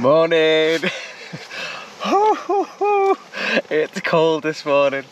Morning. It's cold this morning.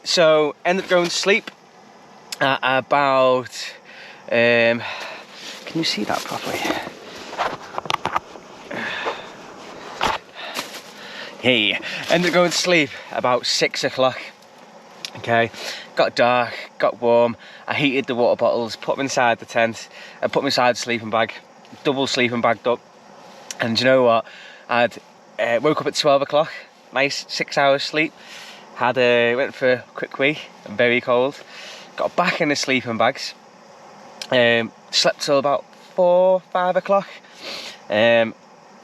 So ended up going to sleep at about can you see that properly? Hey, ended up going to sleep about 6 o'clock. Okay, got dark, got warm. I heated the water bottles, put them inside the tent, and put them inside the sleeping bag, double sleeping bagged up. And you know what? I'd woke up at 12 o'clock, nice 6 hours sleep. Went for a quick wee, very cold. Got back in the sleeping bags. Slept till about 4-5 o'clock. And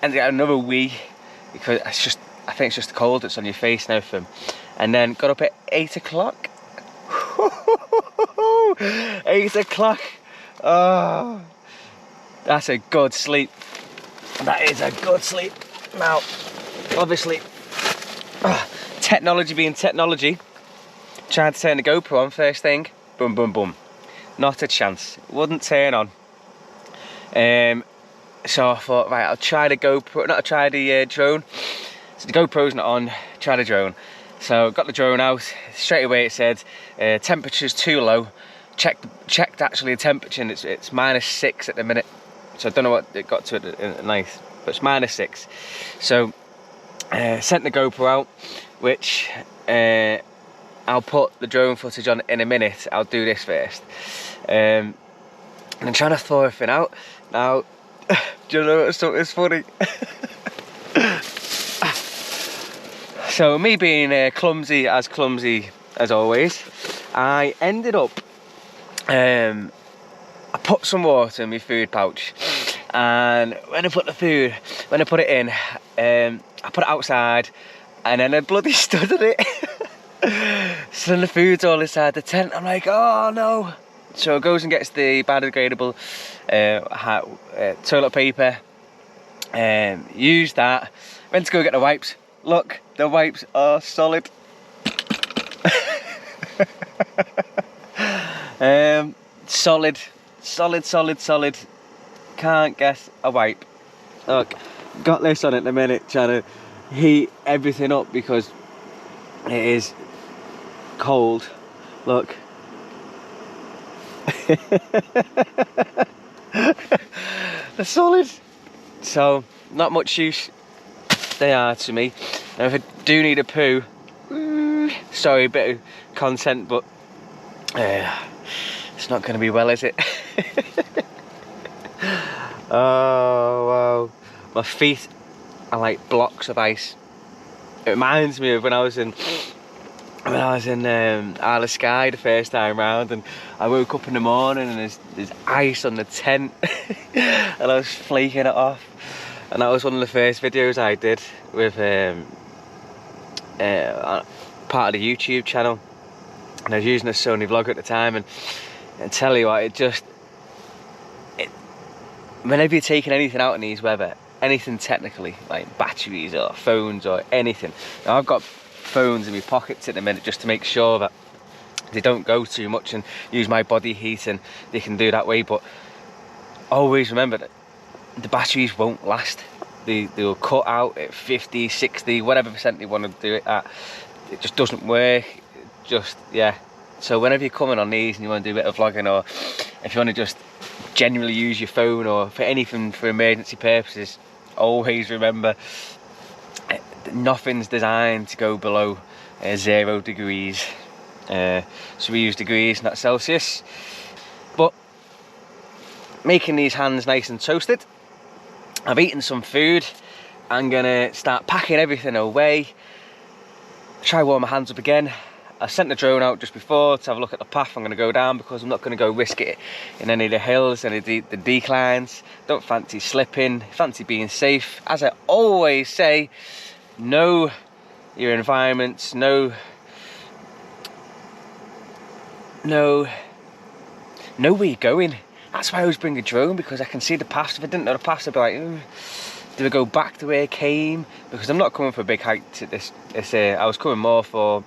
got another wee because I think it's just the cold that's on your face and everything. And then got up at 8 o'clock. 8 o'clock. Oh, that's a good sleep. That is a good sleep. Now, obviously, technology being technology, tried to turn the GoPro on first thing. Boom, boom, boom. Not a chance. It wouldn't turn on. So I thought, right, I'll try the GoPro. Not try the drone. So the GoPro's not on. Try the drone. So got the drone out. Straight away it said temperature's too low. Checked actually the temperature, and it's -6 at the minute. So I don't know what it got to at night, but it's -6. So sent the GoPro out, which I'll put the drone footage on in a minute. I'll do this first. And I'm trying to thaw everything out. Now, do you know what's funny? So me being clumsy as always, I ended up, I put some water in my food pouch, and when I put it in, I put it outside, and then I bloody stood at it. So then the food's all inside the tent. I'm like, oh no. So it goes and gets the biodegradable toilet paper, use that. Went to go get the wipes. Look, the wipes are solid. Solid. Can't guess a wipe. Look, got this on at the minute, trying to heat everything up because it is cold. Look. They're solid. So, not much use they are to me. Now if I do need a poo, sorry, a bit of content, but it's not going to be well, is it? Oh wow, my feet are like blocks of ice. It reminds me of when I was in Isle of Skye the first time round, and I woke up in the morning and there's ice on the tent and I was flaking it off. And that was one of the first videos I did with part of the YouTube channel, and I was using a Sony Vlogger at the time, and tell you what, whenever you're taking anything out in these weather, anything technically, like batteries or phones or anything. Now I've got phones in my pockets at the minute just to make sure that they don't go too much and use my body heat, and they can do that way, but always remember that the batteries won't last. They'll cut out at 50, 60, whatever percent they want to do it at. It just doesn't work. Yeah. So whenever you're coming on these and you want to do a bit of vlogging, or if you want to just genuinely use your phone or for anything for emergency purposes, always remember nothing's designed to go below 0 degrees. So we use degrees, not Celsius. But making these hands nice and toasted. I've eaten some food. I'm gonna start packing everything away. Try warm my hands up again. I sent the drone out just before to have a look at the path I'm gonna go down, because I'm not gonna go risk it in any of the hills, any of the declines. Don't fancy slipping, fancy being safe. As I always say, know your environments, know where you're going. That's why I always bring a drone, because I can see the paths. If I didn't know the paths, I'd be like, do I go back to where I came? Because I'm not coming for a big hike to this. I was coming more for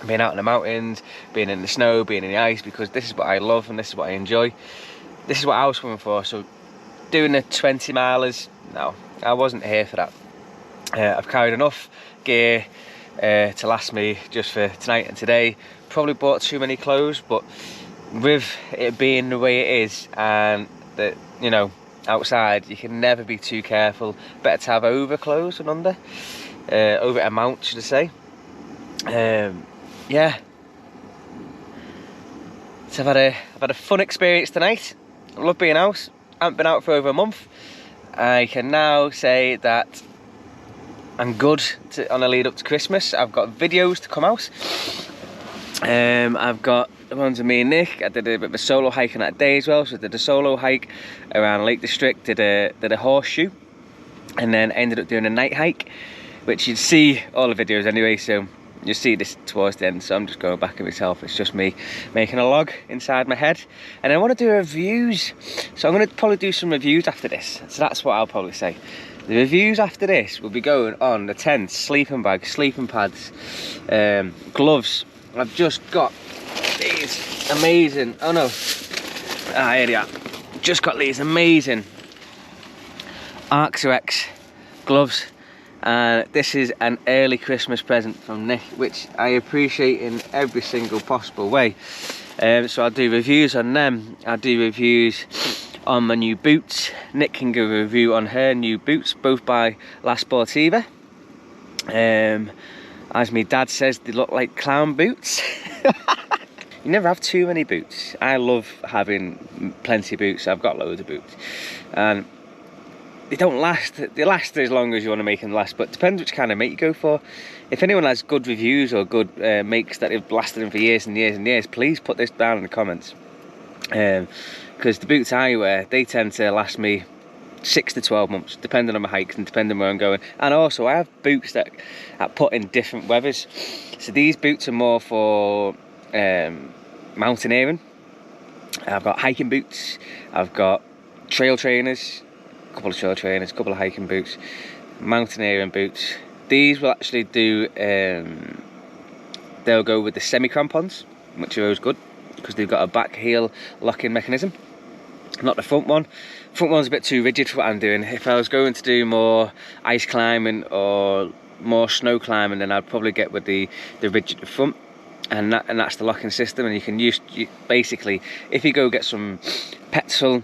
being out in the mountains, being in the snow, being in the ice, because this is what I love and this is what I enjoy. This is what I was coming for. So doing the 20 milers, no, I wasn't here for that. I've carried enough gear to last me just for tonight and today. Probably bought too many clothes, but with it being the way it is, and that, you know, outside, you can never be too careful. Better to have over clothes than under, over amount, should I say. Yeah. So I've had a fun experience tonight. I love being out. I haven't been out for over a month. I can now say that I'm good on a lead up to Christmas. I've got videos to come out. I've got the ones of me and Nick. I did a bit of a solo hike on that day as well. So I did a solo hike around Lake District, did a horseshoe, and then ended up doing a night hike, which you'd see all the videos anyway, so you'll see this towards the end. So I'm just going back at myself. It's just me making a log inside my head. And I want to do reviews, so I'm going to probably do some reviews after this. So that's what I'll probably say. The reviews after this will be going on the tent, sleeping bag, sleeping pads, gloves. I've just got these amazing, oh no, here they are. Just got these amazing Arc'teryx gloves, and this is an early Christmas present from Nick, which I appreciate in every single possible way. So I'll do reviews on them. I'll do reviews on my new boots. Nick can give a review on her new boots, both by La Sportiva. As my dad says, they look like clown boots. You never have too many boots. I love having plenty of boots. I've got loads of boots, and they don't last. They last as long as you want to make them last, but it depends which kind of mate you go for. If anyone has good reviews or good makes that have lasted them for years and years and years, please put this down in the comments. Because the boots I wear, they tend to last me 6 to 12 months, depending on my hikes and depending where I'm going. And also, I have boots that I put in different weathers. So these boots are more for mountaineering. I've got hiking boots. I've got trail trainers, a couple of trail trainers, a couple of hiking boots, mountaineering boots. These will actually do. They'll go with the semi crampons, which are always good because they've got a back heel locking mechanism. Not the front one. Front one's a bit too rigid for what I'm doing. If I was going to do more ice climbing or more snow climbing, then I'd probably get with the rigid front, and that's the locking system. And you can use, basically, if you go get some petrol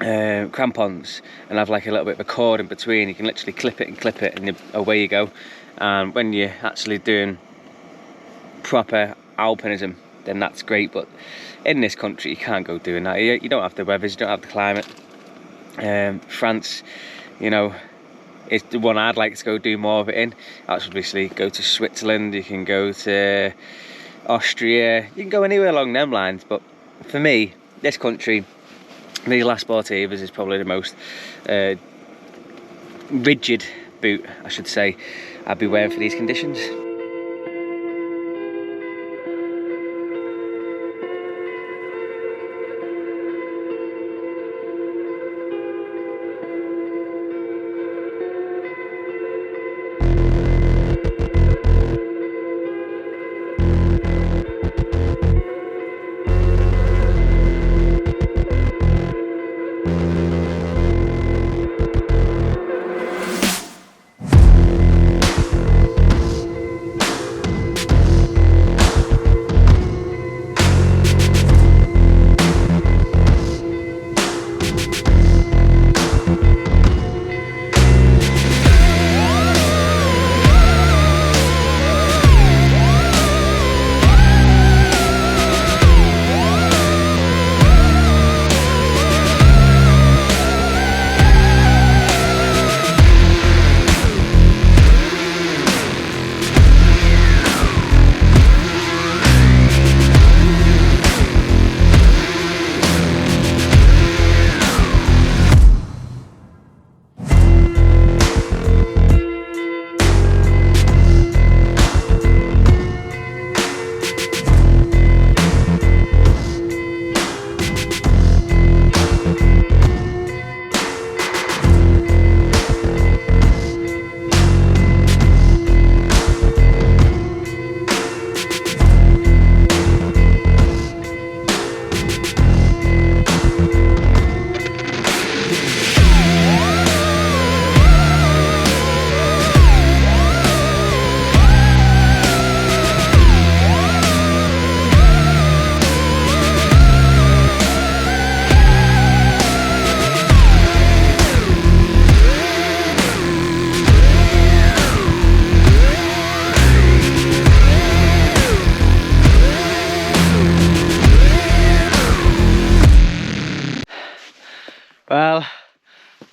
crampons and have like a little bit of a cord in between, you can literally clip it and away you go. And when you're actually doing proper alpinism, then that's great. But in this country, you can't go doing that. You don't have the weathers, you don't have the climate. France, you know, is the one I'd like to go do more of it in. Obviously, go to Switzerland, you can go to Austria, you can go anywhere along them lines. But for me, this country, the La Sportivas is probably the most rigid boot, I should say, I'd be wearing for these conditions.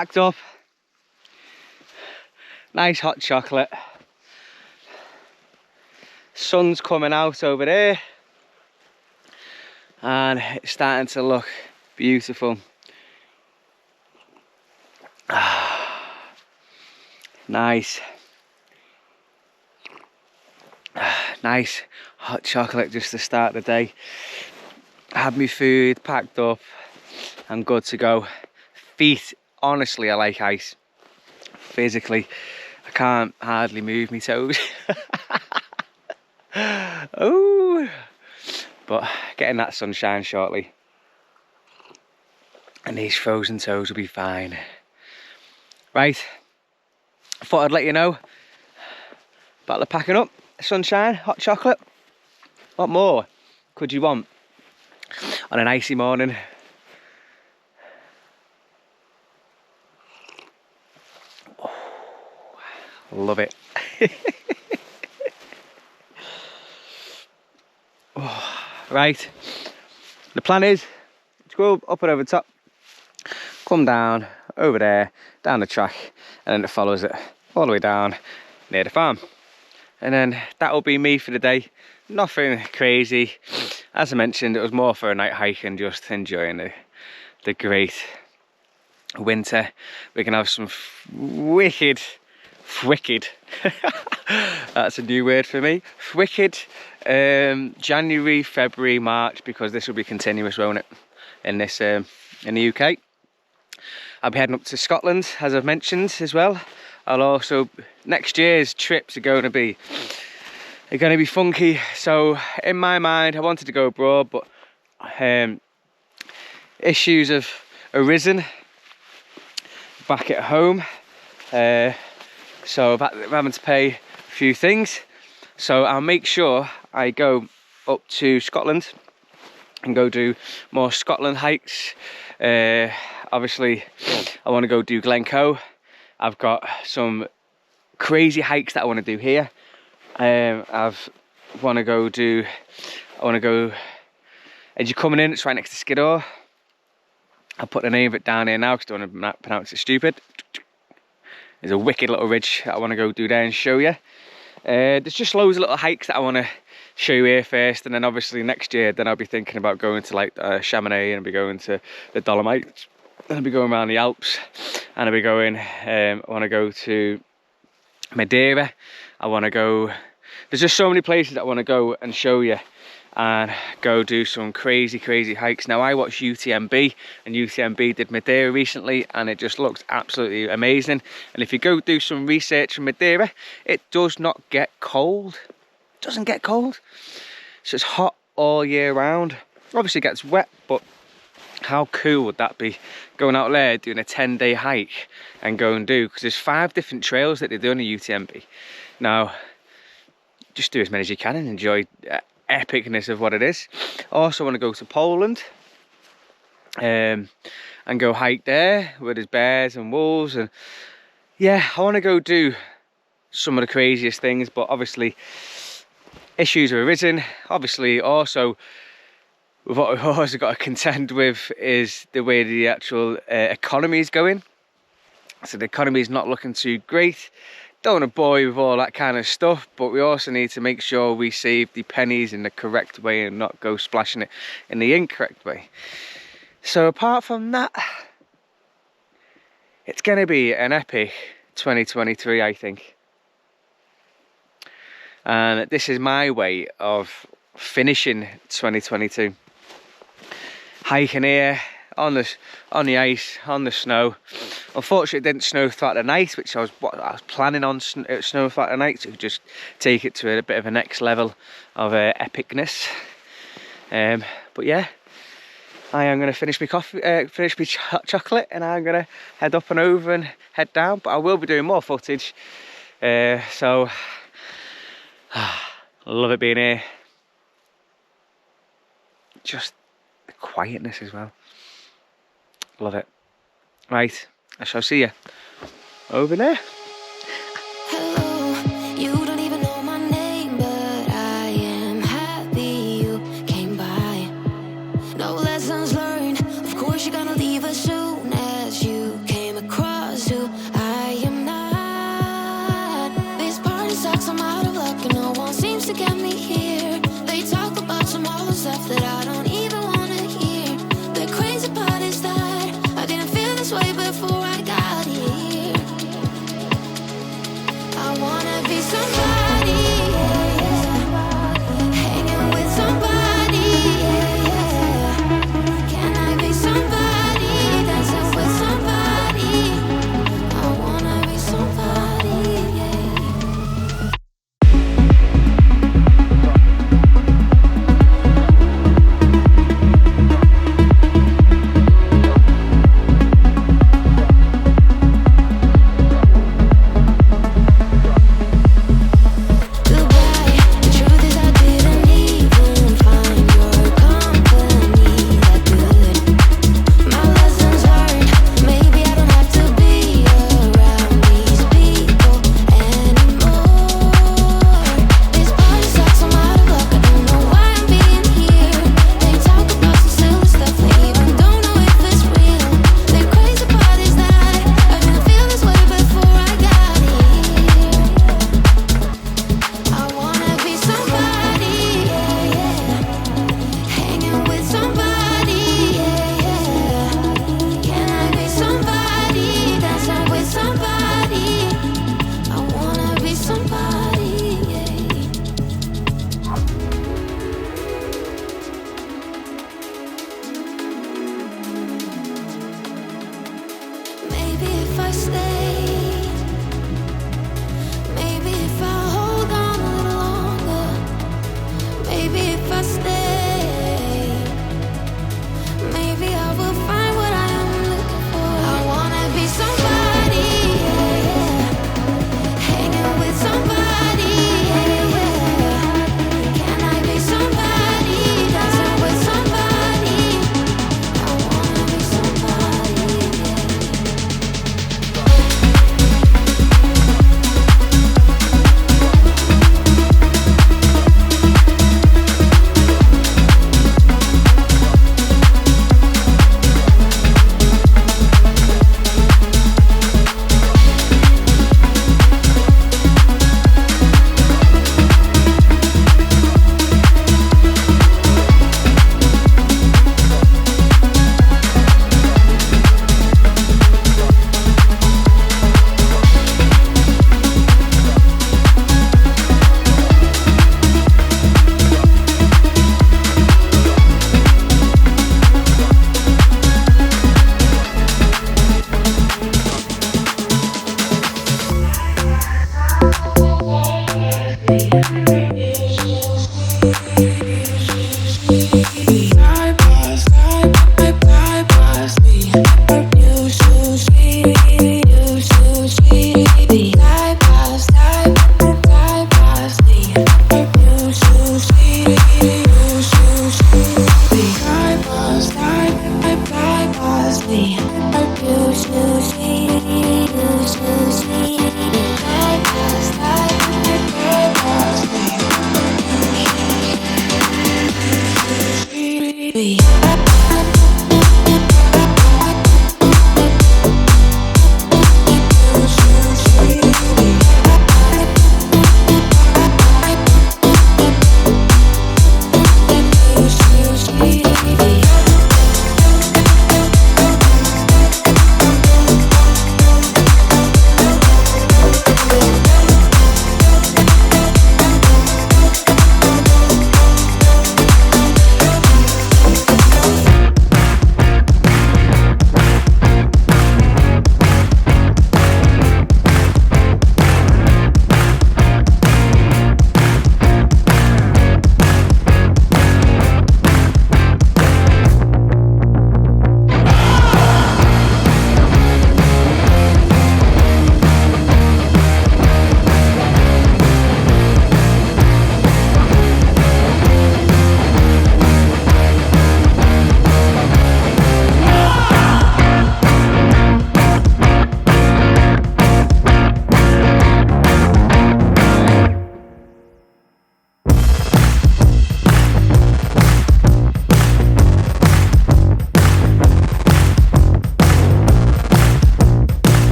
packed up. Nice hot chocolate. Sun's coming out over there. And it's starting to look beautiful. Nice. Nice hot chocolate just to start the day. Had my food packed up. I'm good to go. Feet, honestly, I like ice. Physically, I can't hardly move my toes. Oh, but getting that sunshine shortly, and these frozen toes will be fine. Right, I thought I'd let you know about the packing up. Sunshine, hot chocolate. What more could you want on an icy morning? Oh, love it. Oh, right, the plan is to go up and over the top, come down over there, down the track, and then it follows it all the way down near the farm. And then that'll be me for the day. Nothing crazy. As I mentioned, it was more for a night hike and just enjoying the great winter. We can have some wicked, that's a new word for me, wicked January, February, March, because this will be continuous, won't it, in this in the UK. I'll be heading up to Scotland, as I've mentioned as well. I'll also, next year's trips are going to be funky. So in my mind, I wanted to go abroad, but issues have arisen back at home. So I'm having to pay a few things. So I'll make sure I go up to Scotland and go do more Scotland hikes. Obviously, I want to go do Glencoe. I've got some crazy hikes that I want to do here. I want to go, as you're coming in, it's right next to Skiddaw. I'll put the name of it down here now because I don't want to pronounce it stupid. There's a wicked little ridge that I want to go do there and show you. There's just loads of little hikes that I want to show you here first, and then obviously next year then I'll be thinking about going to like Chamonix, and I'll be going to the Dolomites, and I'll be going around the Alps, and I'll be going, I want to go to Madeira. I want to go, there's just so many places that I want to go and show you and go do some crazy hikes. Now I watched UTMB, and UTMB did Madeira recently, and it just looks absolutely amazing. And if you go do some research on Madeira, it does not get cold. It doesn't get cold. So it's hot all year round. Obviously it gets wet, but how cool would that be, going out there doing a 10-day hike and go and do, because there's 5 different trails that they do on the UTMB. Now just do as many as you can and enjoy epicness of what it is. I also want to go to Poland and go hike there where there's bears and wolves, and yeah, I want to go do some of the craziest things. But obviously issues have arisen. Obviously also what we've also got to contend with is the way the actual economy is going. So the economy is not looking too great. Don't want to bore you with all that kind of stuff, but we also need to make sure we save the pennies in the correct way and not go splashing it in the incorrect way. So apart from that, it's going to be an epic 2023, I think. And this is my way of finishing 2022. Hiking here on the ice, on the snow. Unfortunately it didn't snow throughout the night, which I was planning on snow throughout the night to just take it to a bit of a next level of epicness. But yeah, I am going to finish my coffee, finish my hot chocolate, and I'm going to head up and over and head down. But I will be doing more footage, so I love it being here. Just the quietness as well. Love it. Right, I shall see you over there. Hello, you don't even know my name, but I am happy you came by. No lessons learned, of course you're gonna leave as soon as you came across. be somebody? Yeah, yeah. Hanging with somebody? Yeah, yeah. Can I be somebody? Dancing with somebody? I wanna be somebody. Yeah.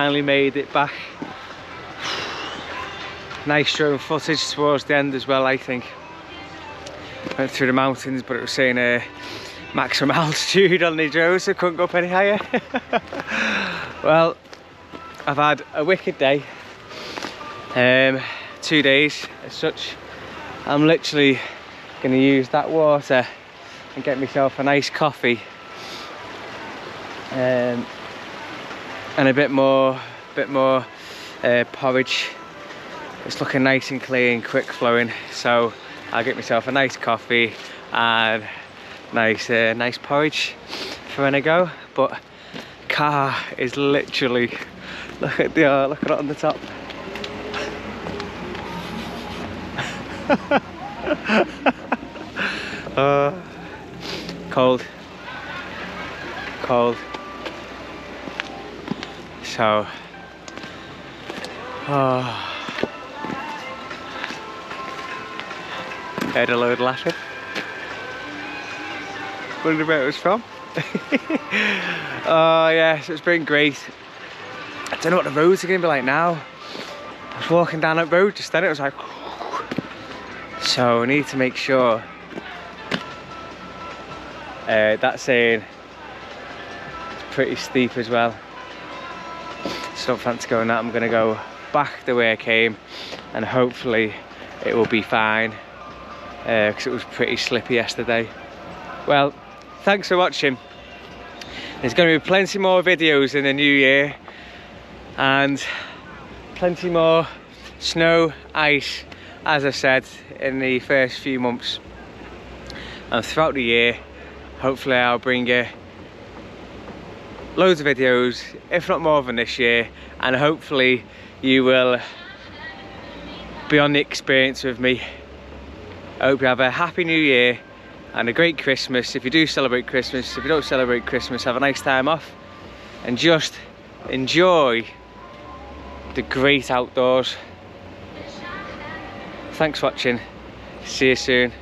finally made it back. Nice drone footage towards the end as well, I think. Went through the mountains, but it was saying maximum altitude on the drone, so couldn't go up any higher. Well, I've had a wicked day. 2 days as such. I'm literally going to use that water and get myself a nice coffee and a bit more porridge. It's looking nice and clean, quick flowing, so I'll get myself a nice coffee and nice porridge for when I go. But car is literally, look at it on the top. Cold. So heard a load laughing. Wondering where it was from. Oh yeah, so it's been great. I don't know what the roads are going to be like now. I was walking down that road just then, it was like, so I need to make sure that's saying it's pretty steep as well. So don't fancy going that. I'm going to go back the way I came and hopefully it will be fine, because it was pretty slippy yesterday. Well, thanks for watching. There's going to be plenty more videos in the new year and plenty more snow, ice, as I said, in the first few months. And throughout the year, hopefully I'll bring you loads of videos, if not more than this year, and hopefully you will be on the experience with me. I hope you have a happy new year and a great Christmas. If you do celebrate Christmas, if you don't celebrate Christmas, have a nice time off and just enjoy the great outdoors. Thanks for watching. See you soon.